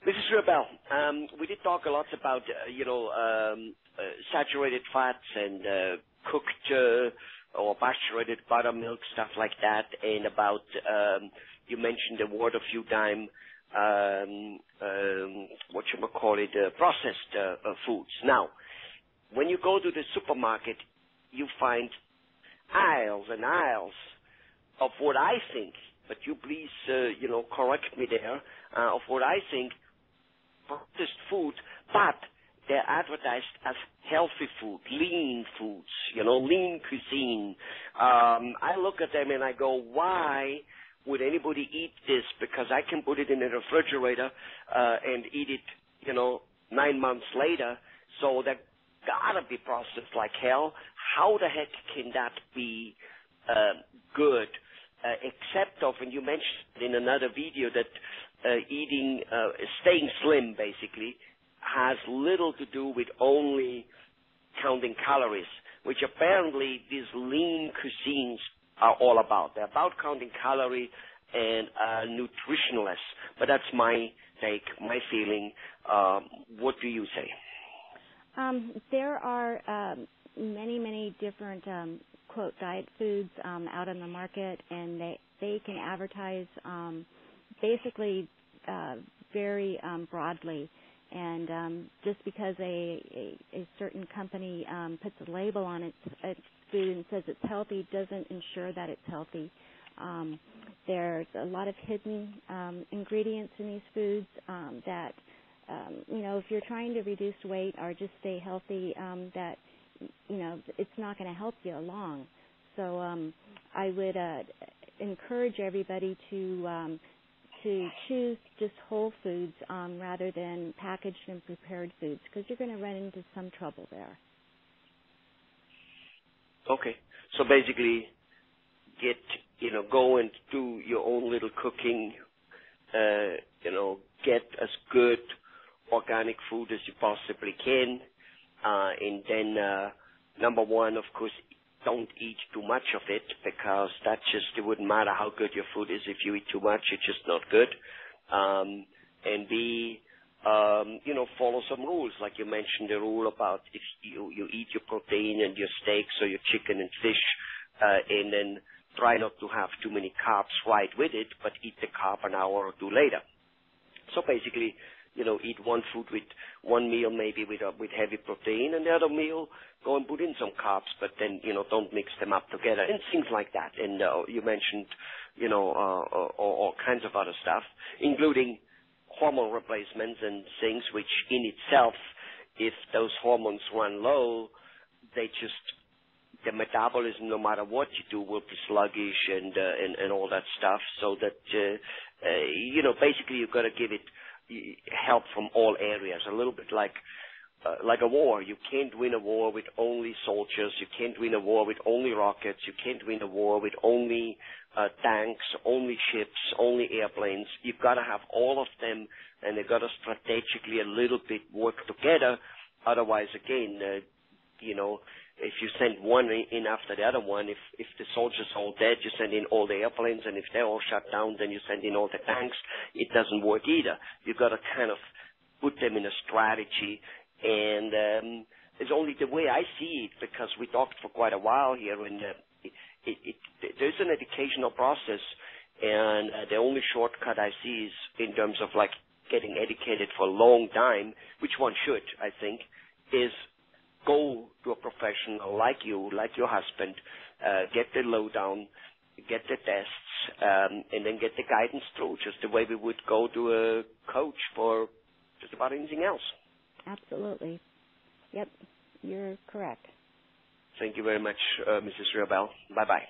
Mrs. Riopelle, we did talk a lot about, saturated fats and cooked or pasteurized buttermilk, stuff like that, and about, you mentioned the word a few times, processed foods. Now, when you go to the supermarket, you find aisles and aisles of what I think, but you please, correct me there, of what I think processed food, but they're advertised as healthy food, lean foods, lean cuisine. I look at them and I go, why would anybody eat this? Because I can put it in the refrigerator and eat it, 9 months later. So that gotta be processed like hell. How the heck can that be good? Except of, and you mentioned in another video that staying slim basically has little to do with only counting calories, which apparently these lean cuisines are all about. They're about counting calorie and nutritionless. But that's my take, my feeling. What do you say? There are many different quote diet foods out on the market, and they can advertise basically very broadly. And just because a certain company puts a label on its food and says it's healthy doesn't ensure that it's healthy. There's a lot of hidden ingredients in these foods that, if you're trying to reduce weight or just stay healthy, that, it's not going to help you along. So I would encourage everybody to choose just whole foods rather than packaged and prepared foods, because you're going to run into some trouble there. Okay. So basically go and do your own little cooking, get as good organic food as you possibly can, and then number one, of course, don't eat too much of it, because it wouldn't matter how good your food is. If you eat too much, it's just not good. And B, follow some rules, like you mentioned, the rule about if you eat your protein and your steaks or your chicken and fish, and then try not to have too many carbs right with it, but eat the carb an hour or two later. So basically, eat one food with one meal maybe with heavy protein, and the other meal go and put in some carbs, but then, don't mix them up together and things like that. And you mentioned, all kinds of other stuff, including hormone replacements and things which in itself, if those hormones run low, the metabolism, no matter what you do, will be sluggish and all that stuff. So that, basically you've got to give it help from all areas, a little bit like a war. You can't win a war with only soldiers. You can't win a war with only rockets. You can't win a war with only tanks, only ships, only airplanes. You've got to have all of them, and they've got to strategically a little bit work together. Otherwise, again, if you send one in after the other one, if the soldiers are all dead, you send in all the airplanes, and if they're all shut down, then you send in all the tanks. It doesn't work either. You've got to kind of put them in a strategy, and it's only the way I see it, because we talked for quite a while here, and there's an educational process, and the only shortcut I see is in terms of like getting educated for a long time, which one should, I think, is go to a professional like you, like your husband, get the lowdown, get the tests, and then get the guidance through, just the way we would go to a coach for just about anything else. Absolutely. Yep, you're correct. Thank you very much, Mrs. Riopelle. Bye-bye.